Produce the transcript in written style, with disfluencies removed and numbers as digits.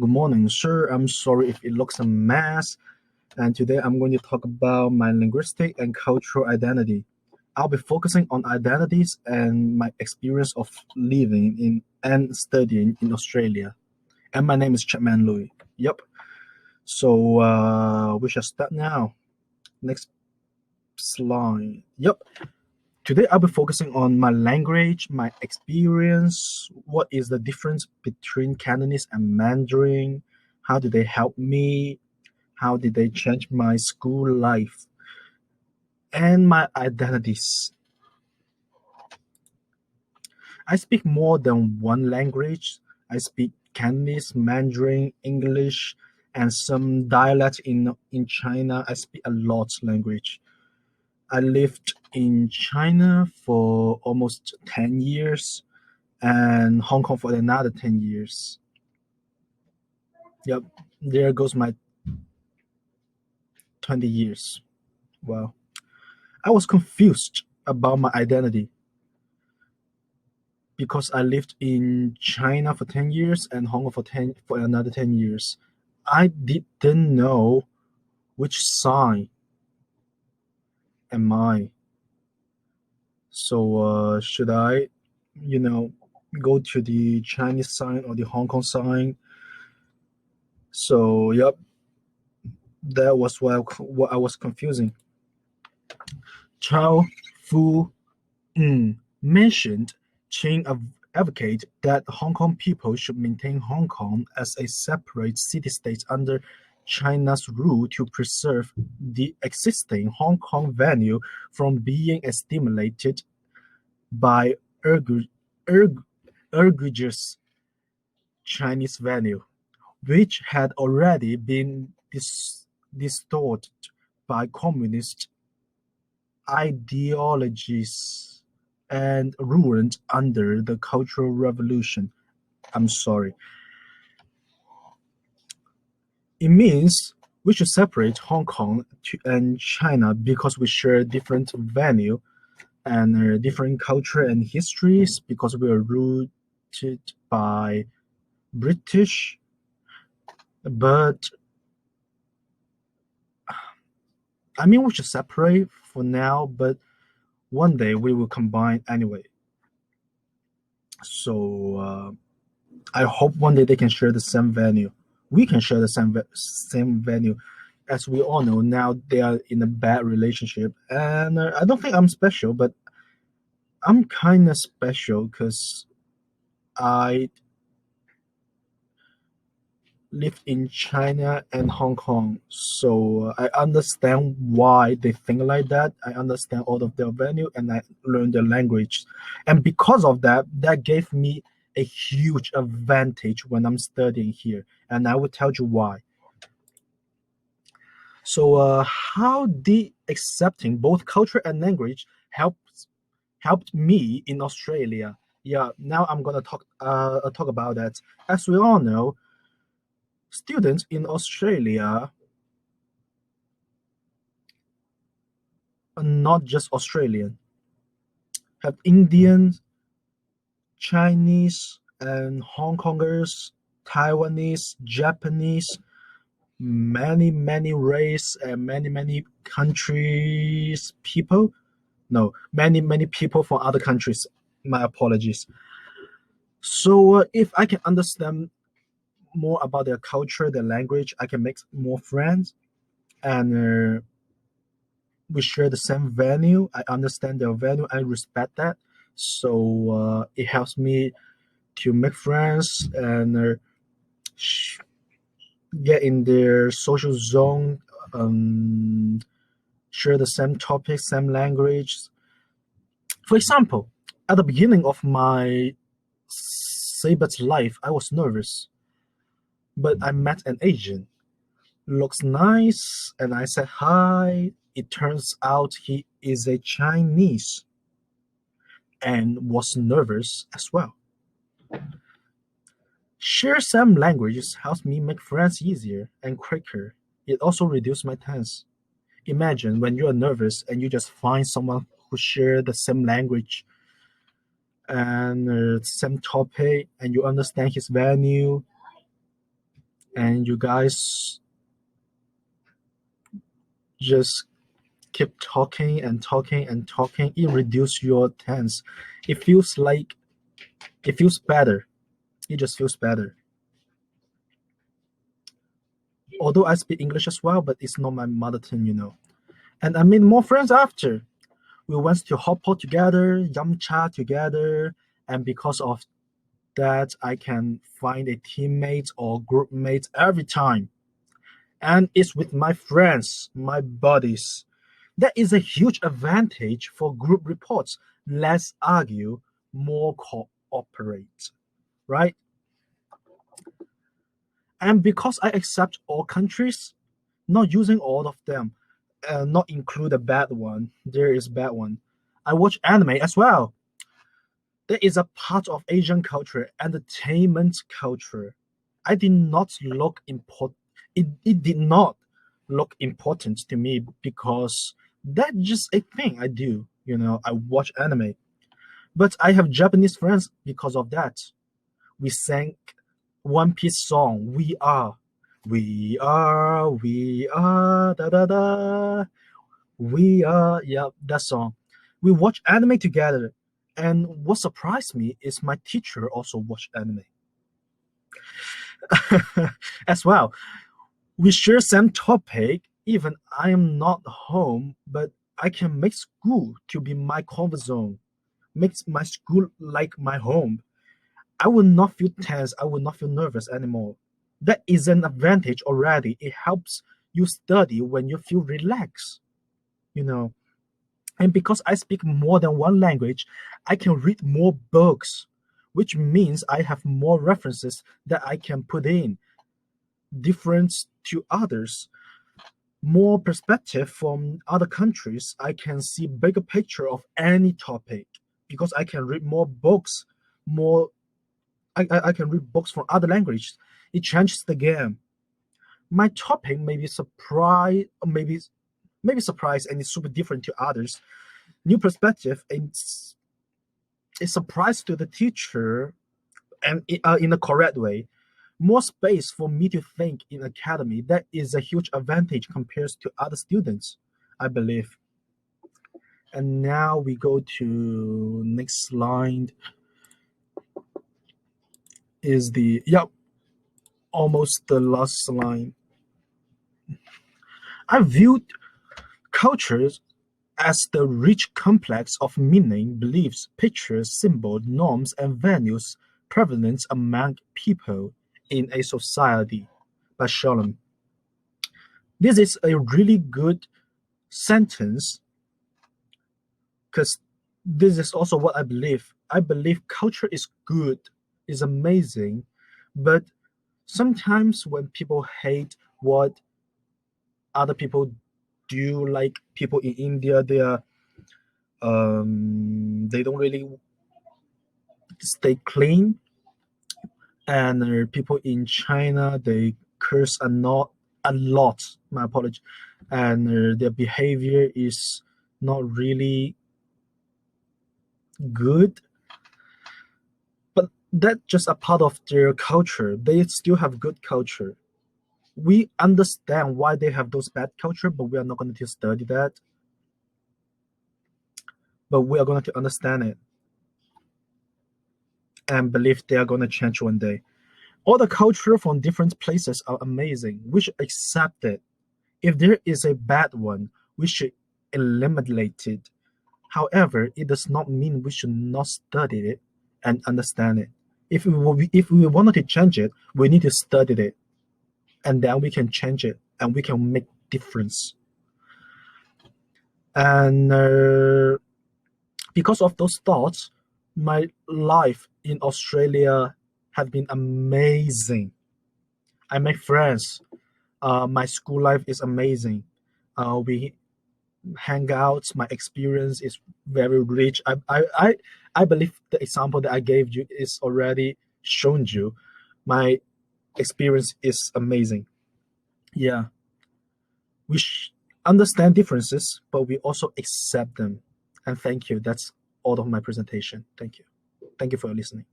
Good morning, sir. I'm sorry if it looks a mess. And today I'm going to talk about my linguistic and cultural identity. I'll be focusing on identities and my experience of living in and studying in Australia. And my name is Chapman Louis. Yep. So we shall start now. Next slide. Yep. Today I'll be focusing on my language, my experience, what is the difference between Cantonese and Mandarin, how did they help me, how did they change my school life, and my identities. I speak more than one language. I speak Cantonese, Mandarin, English, and some dialect in China. I speak a lot language. I lived in China for almost 10 years and Hong Kong for another 10 years. Yep, there goes my 20 years. Wow. I was confused about my identity because I lived in China for 10 years and Hong Kong for another 10 years. I didn't know which sign am I. So should I, you know, go to the Chinese sign or the Hong Kong sign? So yep, that was what I was confusing. Chao Fu mentioned Qing advocate that Hong Kong people should maintain Hong Kong as a separate city-state under China's rule to preserve the existing Hong Kong venue from being stimulated by egregious Chinese venue, which had already been distorted by communist ideologies and ruined under the Cultural Revolution. I'm sorry. It means we should separate Hong Kong and China because we share different venue and different culture and histories because we are rooted by British. But I mean, we should separate for now, but one day we will combine anyway. So I hope one day they can share the same venue. We can share the same venue. As we all know, now they are in a bad relationship, and I don't think I'm special, but I'm kind of special because I lived in China and Hong Kong, so I understand why they think like that. I understand all of their value, and I learned their language, and because of that, that gave me a huge advantage when I'm studying here, and I will tell you why. So, how did accepting both culture and language helped me in Australia? Yeah, now I'm gonna talk about that. As we all know, students in Australia are not just Australian, have Indians, Chinese, and Hong Kongers, Taiwanese, Japanese, many race and many countries people. No, many people from other countries. My apologies. So if I can understand more about their culture, their language, I can make more friends, and we share the same value. I understand their value. I respect that. So it helps me to make friends and get in their social zone, um, share the same topics, same language. For example, at the beginning of my Sabbath life, I was nervous, but I met an Asian. Looks nice, and I said hi. It turns out he is a Chinese and was nervous as well. Share some languages helps me make friends easier and quicker. It also reduces my tense. Imagine when you're nervous and you just find someone who share the same language and same topic and you understand his value. and you guys just keep talking and talking and talking. It reduces your tense. It feels like it feels better. It just feels better. Although I speak English as well, but it's not my mother tongue. And I made more friends after. We went to hot pot together, Yamcha together, and because of that, I can find a teammate or group mate every time. And it's with my friends, my buddies. That is a huge advantage for group reports. Less argue, more cooperate, right? And because I accept all countries, not using all of them, not include a bad one. There is bad one. I watch anime as well. That is a part of Asian culture, entertainment culture. I did not look important. It did not look important to me because that's just a thing I do. I watch anime, but I have Japanese friends because of that. We sang One Piece song. We are, da da da. We are, yeah, that song. We watch anime together, and what surprised me is my teacher also watched anime as well. We share same topic. Even I am not home, but I can make school to be my comfort zone. Makes my school like my home. I will not feel tense. I will not feel nervous anymore. That is an advantage already. It helps you study when you feel relaxed. You know, And because I speak more than one language, I can read more books, which means I have more references that I can put in, different to others, more perspective from other countries. I can see bigger picture of any topic because I can read more books, more I can read books from other languages. It changes the game. My topic may be surprise, maybe surprise, and it's super different to others. New perspective and a surprise to the teacher and in a correct way. More space for me to think in academy. That is a huge advantage compared to other students, I believe. And now we go to next slide. Is the almost the last slide. I viewed cultures as the rich complex of meaning, beliefs, pictures, symbols, norms, and values prevalent among people in a society. By Shalom. This is a really good sentence because this is also what I believe. I believe culture is good, is amazing, but sometimes when people hate what other people do, like people in India, they don't really stay clean, and people in China they curse a lot. My apology, and their behavior is not really good. But that's just a part of their culture. They still have good culture. We understand why they have those bad culture, but we are not going to study that. But we are going to understand it and believe they are going to change one day. All the culture from different places are amazing. We should accept it. If there is a bad one, we should eliminate it. However, it does not mean we should not study it and understand it. If we wanted to change it, we need to study it, and then we can change it and we can make difference. And because of those thoughts, my life in Australia has been amazing. I make friends. My school life is amazing. We hang out. My experience is very rich. I believe the example that I gave you is already shown you. My experience is amazing. Yeah, we understand differences, but we also accept them. And thank you. That's all of my presentation. Thank you. Thank you for listening.